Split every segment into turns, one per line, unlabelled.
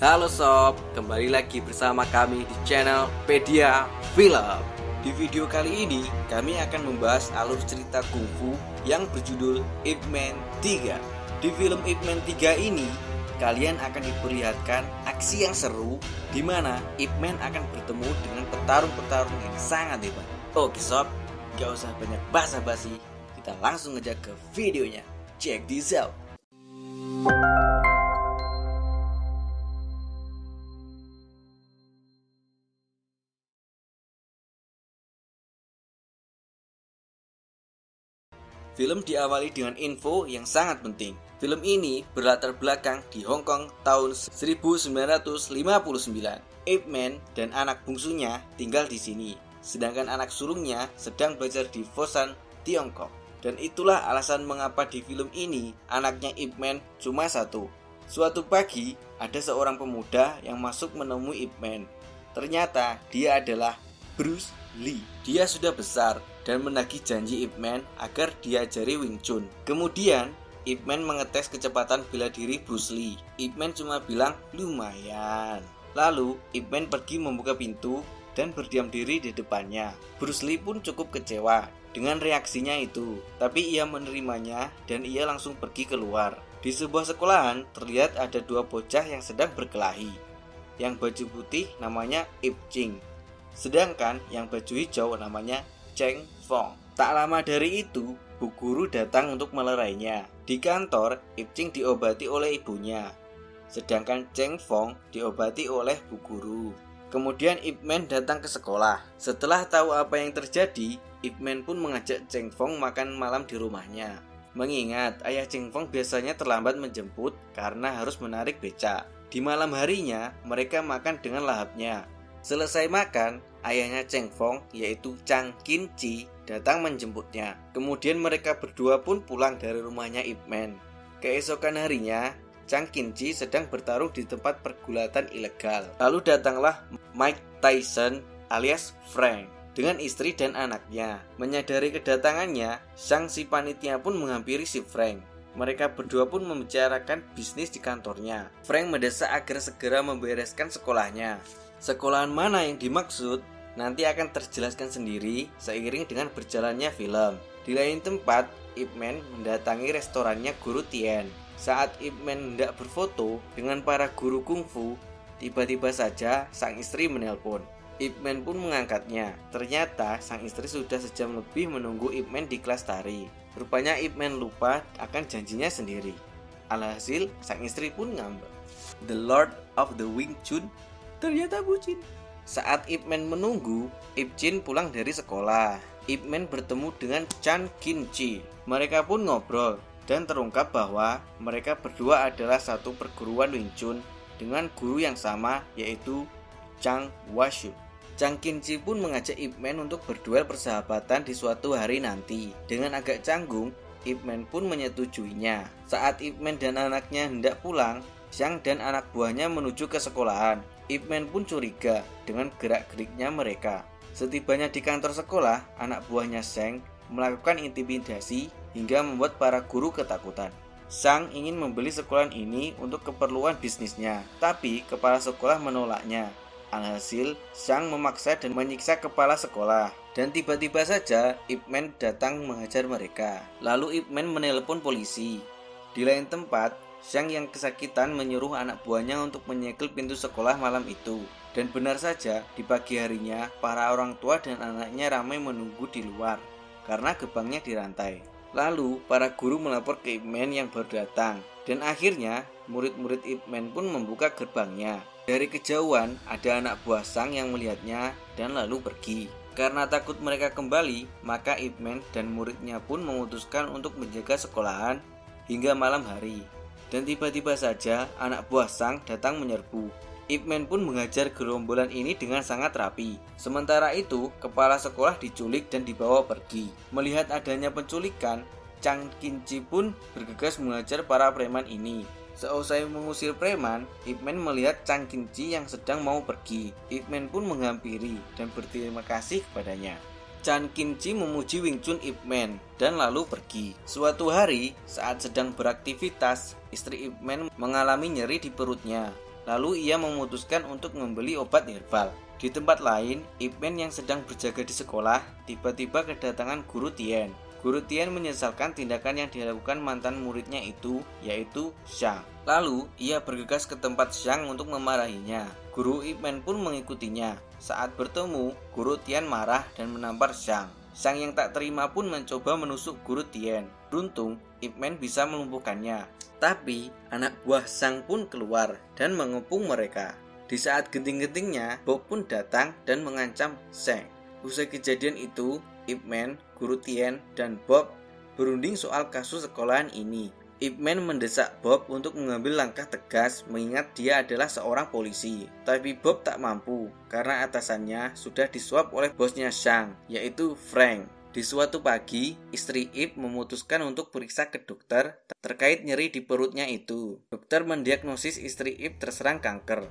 Halo sob, kembali lagi bersama kami di channel Pedia Film. Di video kali ini, kami akan membahas alur cerita kungfu yang berjudul Ip Man 3. Di film Ip Man 3 ini, kalian akan diperlihatkan aksi yang seru di mana Ip Man akan bertemu dengan petarung-petarung yang sangat hebat. Oke sob, gak usah banyak basa-basi, kita langsung aja ke videonya. Check this out. Film diawali dengan info yang sangat penting. Film ini berlatar belakang di Hong Kong tahun 1959. Ip Man dan anak bungsunya tinggal di sini, sedangkan anak sulungnya sedang belajar di Foshan, Tiongkok. Dan itulah alasan mengapa di film ini anaknya Ip Man cuma satu. Suatu pagi, ada seorang pemuda yang masuk menemui Ip Man. Ternyata dia adalah Bruce Lee. Dia sudah besar dan menagih janji Ip Man agar diajari Wing Chun. Kemudian Ip Man mengetes kecepatan bela diri Bruce Lee. Ip Man cuma bilang lumayan. Lalu Ip Man pergi membuka pintu dan berdiam diri di depannya. Bruce Lee pun cukup kecewa dengan reaksinya itu, tapi ia menerimanya dan ia langsung pergi keluar. Di sebuah sekolahan terlihat ada dua bocah yang sedang berkelahi. Yang baju putih namanya Ip Ching, sedangkan yang baju hijau namanya Cheng Fong. Tak lama dari itu, Bu Guru datang untuk melerainya. Di kantor, Ip Ching diobati oleh ibunya, sedangkan Cheng Fong diobati oleh Bu Guru. Kemudian Ip Man datang ke sekolah. Setelah tahu apa yang terjadi, Ip Man pun mengajak Cheng Fong makan malam di rumahnya. Mengingat ayah Cheng Fong biasanya terlambat menjemput karena harus menarik becak. Di malam harinya, mereka makan dengan lahapnya. Selesai makan, ayahnya Cheng Fong yaitu Chang Kin Chi datang menjemputnya. Kemudian mereka berdua pun pulang dari rumahnya Ip Man. Keesokan harinya, Chang Kin Chi sedang bertarung di tempat pergulatan ilegal. Lalu datanglah Mike Tyson alias Frank dengan istri dan anaknya. Menyadari kedatangannya, sang si panitia pun menghampiri si Frank. Mereka berdua pun membicarakan bisnis di kantornya. Frank mendesak agar segera membereskan sekolahnya. Sekolahan mana yang dimaksud nanti akan terjelaskan sendiri seiring dengan berjalannya film. Di lain tempat, Ip Man mendatangi restorannya Guru Tien. Saat Ip Man hendak berfoto dengan para guru kungfu, tiba-tiba saja sang istri menelpon. Ip Man pun mengangkatnya. Ternyata sang istri sudah sejam lebih menunggu Ip Man di kelas tari. Rupanya Ip Man lupa akan janjinya sendiri. Alhasil, sang istri pun ngambek. The Lord of the Wing Chun ternyata bucin. Saat Ip Man menunggu, Ip Chin pulang dari sekolah. Ip Man bertemu dengan Chan Kin Chi. Mereka pun ngobrol dan terungkap bahwa mereka berdua adalah satu perguruan Wing Chun dengan guru yang sama, yaitu Chang Washu. Chang Kin Chi pun mengajak Ip Man untuk berduel persahabatan di suatu hari nanti. Dengan agak canggung, Ip Man pun menyetujuinya. Saat Ip Man dan anaknya hendak pulang, Xiang dan anak buahnya menuju ke sekolahan. Ip Man pun curiga dengan gerak-geriknya mereka. Setibanya di kantor sekolah, anak buahnya Xiang melakukan intimidasi hingga membuat para guru ketakutan. Xiang ingin membeli sekolahan ini untuk keperluan bisnisnya, tapi kepala sekolah menolaknya. Alhasil, Xiang memaksa dan menyiksa kepala sekolah. Dan tiba-tiba saja Ip Man datang menghajar mereka. Lalu Ip Man menelpon polisi. Di lain tempat, Xiang yang kesakitan menyuruh anak buahnya untuk menyegel pintu sekolah malam itu. Dan benar saja, di pagi harinya, para orang tua dan anaknya ramai menunggu di luar karena gerbangnya dirantai. Lalu, para guru melapor ke Ip Man yang baru datang. Dan akhirnya, murid-murid Ip Man pun membuka gerbangnya. Dari kejauhan, ada anak buah Xiang yang melihatnya dan lalu pergi. Karena takut mereka kembali, maka Ip Man dan muridnya pun memutuskan untuk menjaga sekolahan hingga malam hari. Dan tiba-tiba saja anak buah Xiang datang menyerbu. Ip Man pun menghajar gerombolan ini dengan sangat rapi. Sementara itu, kepala sekolah diculik dan dibawa pergi. Melihat adanya penculikan, Chang Kin Chi pun bergegas menghajar para preman ini. Seusai mengusir preman, Ip Man melihat Chang Kin Chi yang sedang mau pergi. Ip Man pun menghampiri dan berterima kasih kepadanya. Chan Kin Chi memuji Wing Chun Ip Man dan lalu pergi. Suatu hari, saat sedang beraktivitas, istri Ip Man mengalami nyeri di perutnya. Lalu ia memutuskan untuk membeli obat herbal. Di tempat lain, Ip Man yang sedang berjaga di sekolah tiba-tiba kedatangan Guru Tien. Guru Tien menyesalkan tindakan yang dilakukan mantan muridnya itu, yaitu Xiang. Lalu, ia bergegas ke tempat Xiang untuk memarahinya. Guru Ip Man pun mengikutinya. Saat bertemu, Guru Tien marah dan menampar Xiang. Xiang yang tak terima pun mencoba menusuk Guru Tien. Beruntung, Ip Man bisa melumpuhkannya. Tapi, anak buah Xiang pun keluar dan mengepung mereka. Di saat genting-gentingnya, Bob pun datang dan mengancam Xiang. Usai kejadian itu, Ip Man, Guru Tien, dan Bob berunding soal kasus sekolahan ini. Ip Man mendesak Bob untuk mengambil langkah tegas mengingat dia adalah seorang polisi. Tapi Bob tak mampu karena atasannya sudah disuap oleh bosnya Xiang, yaitu Frank. Di suatu pagi, istri Ip memutuskan untuk periksa ke dokter terkait nyeri di perutnya itu. Dokter mendiagnosis istri Ip terserang kanker.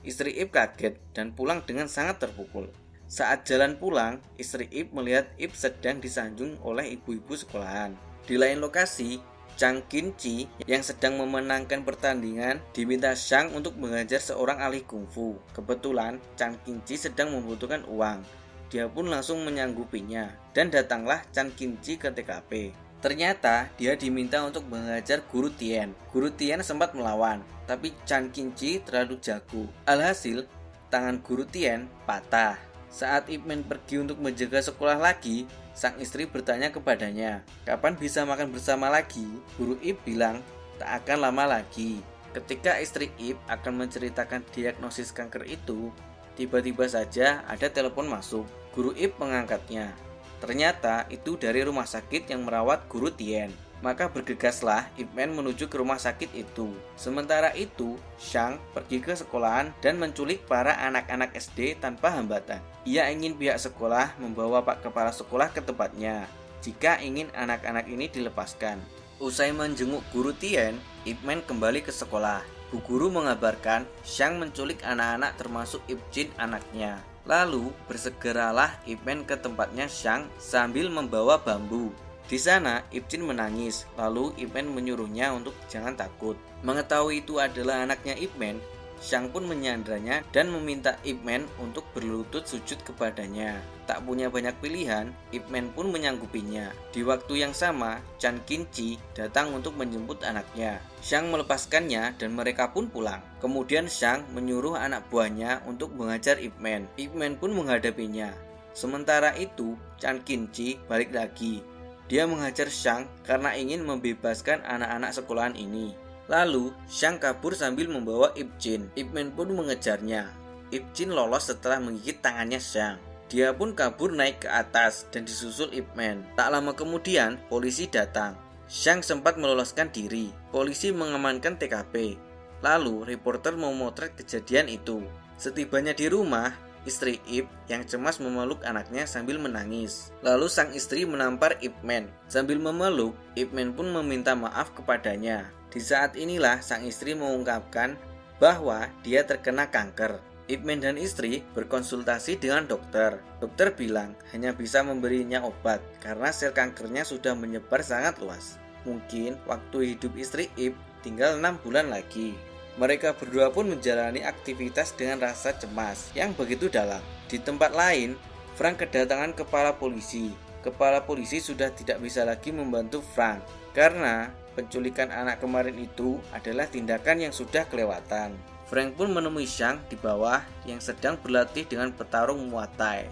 Istri Ip kaget dan pulang dengan sangat terpukul. Saat jalan pulang, istri Ip melihat Ip sedang disanjung oleh ibu-ibu sekolahan. Di lain lokasi, Chang Qin-chi yang sedang memenangkan pertandingan diminta Xiang untuk mengajar seorang ahli kungfu. Kebetulan, Chang Qin-chi sedang membutuhkan uang. Dia pun langsung menyanggupinya dan datanglah Chang Qin-chi ke TKP. Ternyata dia diminta untuk mengajar Guru Tien. Guru Tien sempat melawan, tapi Chang Qin-chi terlalu jago. Alhasil, tangan Guru Tien patah. Saat Ip Man pergi untuk menjaga sekolah lagi, sang istri bertanya kepadanya, kapan bisa makan bersama lagi? Guru Ip bilang, tak akan lama lagi. Ketika istri Ip akan menceritakan diagnosis kanker itu, tiba-tiba saja ada telepon masuk. Guru Ip mengangkatnya. Ternyata itu dari rumah sakit yang merawat Guru Tien. Maka bergegaslah Ip Man menuju ke rumah sakit itu. Sementara itu, Xiang pergi ke sekolahan dan menculik para anak-anak SD tanpa hambatan. Ia ingin pihak sekolah membawa Pak Kepala Sekolah ke tempatnya jika ingin anak-anak ini dilepaskan. Usai menjenguk Guru Tien, Ip Man kembali ke sekolah. Bu Guru mengabarkan Xiang menculik anak-anak termasuk Ip Jin anaknya. Lalu bersegeralah Ip Man ke tempatnya Xiang sambil membawa bambu. Di sana, Ip Jin menangis, lalu Ip Man menyuruhnya untuk jangan takut. Mengetahui itu adalah anaknya Ip Man, Xiang pun menyandranya dan meminta Ip Man untuk berlutut sujud kepadanya. Tak punya banyak pilihan, Ip Man pun menyanggupinya. Di waktu yang sama, Chang Qin-chi datang untuk menjemput anaknya. Xiang melepaskannya dan mereka pun pulang. Kemudian Xiang menyuruh anak buahnya untuk mengajar Ip Man. Ip Man pun menghadapinya. Sementara itu, Chang Qin-chi balik lagi. Dia menghajar Xiang karena ingin membebaskan anak-anak sekolahan ini. Lalu, Xiang kabur sambil membawa Ip Jin. Ip Man pun mengejarnya. Ip Jin lolos setelah menggigit tangannya Xiang. Dia pun kabur naik ke atas dan disusul Ip Man. Tak lama kemudian, polisi datang. Xiang sempat meloloskan diri. Polisi mengamankan TKP. Lalu, reporter memotret kejadian itu. Setibanya di rumah, istri Ip yang cemas memeluk anaknya sambil menangis. Lalu sang istri menampar Ip Man. Sambil memeluk, Ip Man pun meminta maaf kepadanya. Di saat inilah sang istri mengungkapkan bahwa dia terkena kanker. Ip Man dan istri berkonsultasi dengan dokter. Dokter bilang hanya bisa memberinya obat karena sel kankernya sudah menyebar sangat luas. Mungkin waktu hidup istri Ip tinggal 6 bulan lagi. Mereka berdua pun menjalani aktivitas dengan rasa cemas yang begitu dalam. Di tempat lain, Frank kedatangan kepala polisi. Kepala polisi sudah tidak bisa lagi membantu Frank karena penculikan anak kemarin itu adalah tindakan yang sudah kelewatan. Frank pun menemui Xiang di bawah yang sedang berlatih dengan petarung Muay Thai.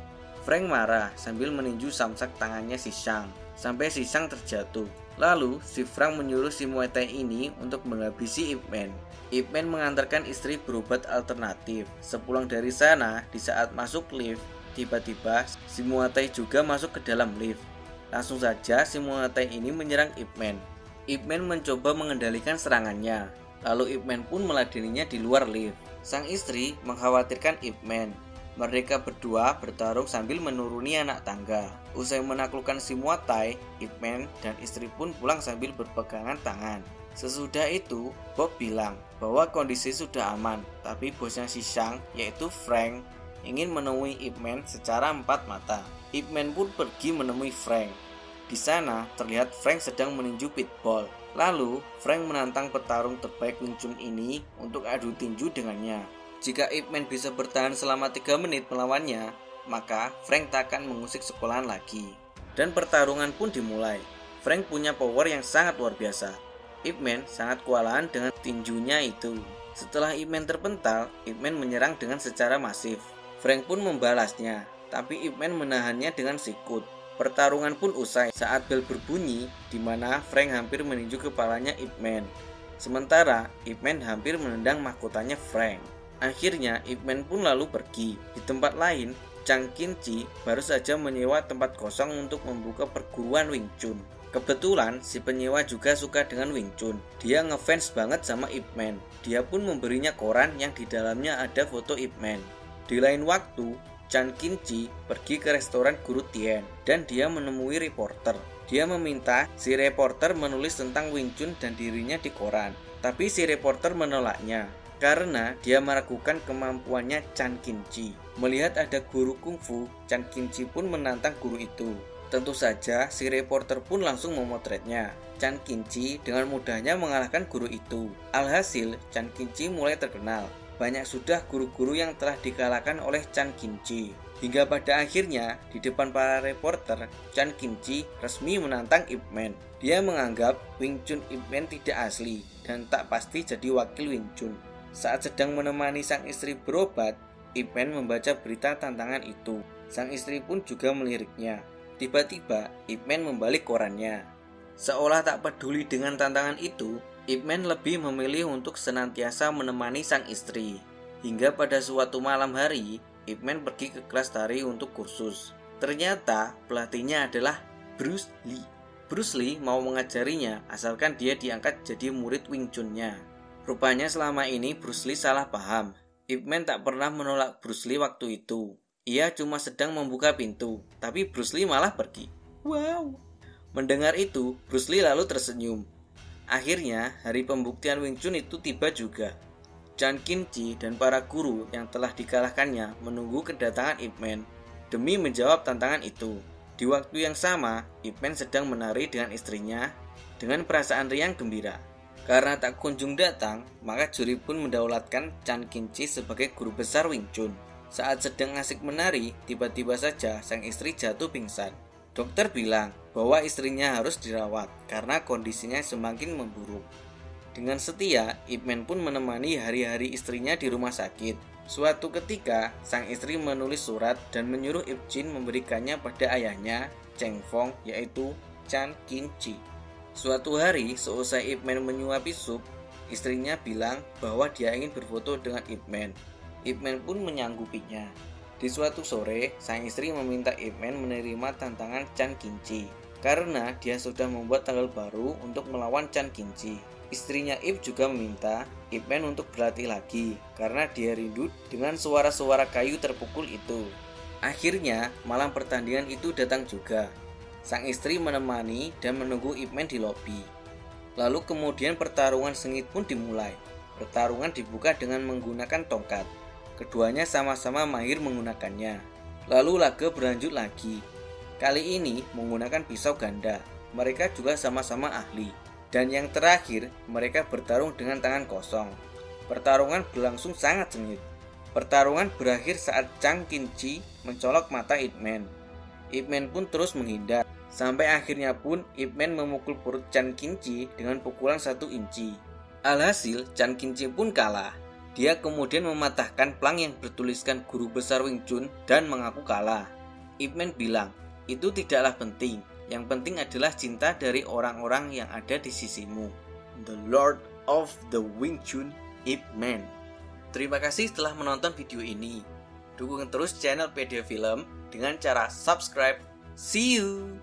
Frank marah sambil meninju samsak tangannya si Xiang sampai si Xiang terjatuh. Lalu si Frank menyuruh si Muay Thai ini untuk menghabisi Ip Man. Ip Man mengantarkan istri berobat alternatif. Sepulang dari sana, di saat masuk lift, tiba-tiba si Muay Thai juga masuk ke dalam lift. Langsung saja si Muay Thai ini menyerang Ip Man. Ip Man mencoba mengendalikan serangannya. Lalu Ip Man pun meladeninya di luar lift. Sang istri mengkhawatirkan Ip Man. Mereka berdua bertarung sambil menuruni anak tangga. Usai menaklukkan si Muay Thai, Ip Man dan istri pun pulang sambil berpegangan tangan. Sesudah itu, Bob bilang bahwa kondisi sudah aman, tapi bosnya si Xiang, yaitu Frank, ingin menemui Ip Man secara empat mata. Ip Man pun pergi menemui Frank. Di sana, terlihat Frank sedang meninju pitbull. Lalu, Frank menantang petarung terbaik Wing Chun ini untuk adu tinju dengannya. Jika Ip Man bisa bertahan selama 3 menit melawannya, maka Frank tak akan mengusik sekolahan lagi. Dan pertarungan pun dimulai. Frank punya power yang sangat luar biasa. Ip Man sangat kewalahan dengan tinjunya itu. Setelah Ip Man terpental, Ip Man menyerang dengan secara masif. Frank pun membalasnya, tapi Ip Man menahannya dengan sikut. Pertarungan pun usai saat bel berbunyi, di mana Frank hampir meninju kepalanya Ip Man. Sementara Ip Man hampir menendang mahkotanya Frank. Akhirnya Ip Man pun lalu pergi. Di tempat lain, Chang Kin-chi baru saja menyewa tempat kosong untuk membuka perguruan Wing Chun. Kebetulan si penyewa juga suka dengan Wing Chun. Dia ngefans banget sama Ip Man. Dia pun memberinya koran yang di dalamnya ada foto Ip Man. Di lain waktu, Chang Kin-chi pergi ke restoran Guru Tien dan dia menemui reporter. Dia meminta si reporter menulis tentang Wing Chun dan dirinya di koran. Tapi si reporter menolaknya karena dia meragukan kemampuannya Chang Kin-chi. Melihat ada guru kungfu, Chang Kin-chi pun menantang guru itu. Tentu saja si reporter pun langsung memotretnya. Chang Kin-chi dengan mudahnya mengalahkan guru itu. Alhasil, Chang Kin-chi mulai terkenal. Banyak sudah guru-guru yang telah dikalahkan oleh Chang Kin-chi. Hingga pada akhirnya, di depan para reporter, Chang Kin-chi resmi menantang Ip Man. Dia menganggap Wing Chun Ip Man tidak asli dan tak pasti jadi wakil Wing Chun. Saat sedang menemani sang istri berobat, Ip Man membaca berita tantangan itu. Sang istri pun juga meliriknya. Tiba-tiba, Ip Man membalik korannya. Seolah tak peduli dengan tantangan itu, Ip Man lebih memilih untuk senantiasa menemani sang istri. Hingga pada suatu malam hari, Ip Man pergi ke kelas tari untuk kursus. Ternyata pelatihnya adalah Bruce Lee. Bruce Lee mau mengajarinya asalkan dia diangkat jadi murid Wing Chun-nya. Rupanya selama ini Bruce Lee salah paham. Ip Man tak pernah menolak Bruce Lee waktu itu. Ia cuma sedang membuka pintu, tapi Bruce Lee malah pergi. Wow! Mendengar itu, Bruce Lee lalu tersenyum. Akhirnya, hari pembuktian Wing Chun itu tiba juga. Chang Kin-chi dan para guru yang telah dikalahkannya menunggu kedatangan Ip Man demi menjawab tantangan itu. Di waktu yang sama, Ip Man sedang menari dengan istrinya dengan perasaan riang gembira. Karena tak kunjung datang, maka juri pun mendaulatkan Chang Kin-chi sebagai guru besar Wing Chun. Saat sedang asik menari, tiba-tiba saja sang istri jatuh pingsan. Dokter bilang bahwa istrinya harus dirawat karena kondisinya semakin memburuk. Dengan setia, Ip Man pun menemani hari-hari istrinya di rumah sakit. Suatu ketika, sang istri menulis surat dan menyuruh Ip Jin memberikannya pada ayahnya, Cheng Fong, yaitu Chang Kin-chi. Suatu hari, seusai Ip Man menyuapi sup, istrinya bilang bahwa dia ingin berfoto dengan Ip Man. Ip Man pun menyanggupinya. Di suatu sore, sang istri meminta Ip Man menerima tantangan Chang Kin-chi karena dia sudah membuat tanggal baru untuk melawan Chang Kin-chi. Istrinya Ip juga meminta Ip Man untuk berlatih lagi karena dia rindu dengan suara-suara kayu terpukul itu. Akhirnya, malam pertandingan itu datang juga. Sang istri menemani dan menunggu Ip Man di lobi. Lalu kemudian pertarungan sengit pun dimulai. Pertarungan dibuka dengan menggunakan tongkat. Keduanya sama-sama mahir menggunakannya. Lalu laga berlanjut lagi. Kali ini menggunakan pisau ganda. Mereka juga sama-sama ahli. Dan yang terakhir, mereka bertarung dengan tangan kosong. Pertarungan berlangsung sangat sengit. Pertarungan berakhir saat Chang Kin-chi mencolok mata Ip Man. Ip Man pun terus menghindar. Sampai akhirnya pun Ip Man memukul perut Chang Kin-chi dengan pukulan 1 inci. Alhasil, Chang Kin-chi pun kalah. Dia kemudian mematahkan plang yang bertuliskan guru besar Wing Chun dan mengaku kalah. Ip Man bilang, itu tidaklah penting. Yang penting adalah cinta dari orang-orang yang ada di sisimu. The Lord of the Wing Chun, Ip Man. Terima kasih telah menonton video ini. Dukung terus channel PD Film dengan cara subscribe. See you!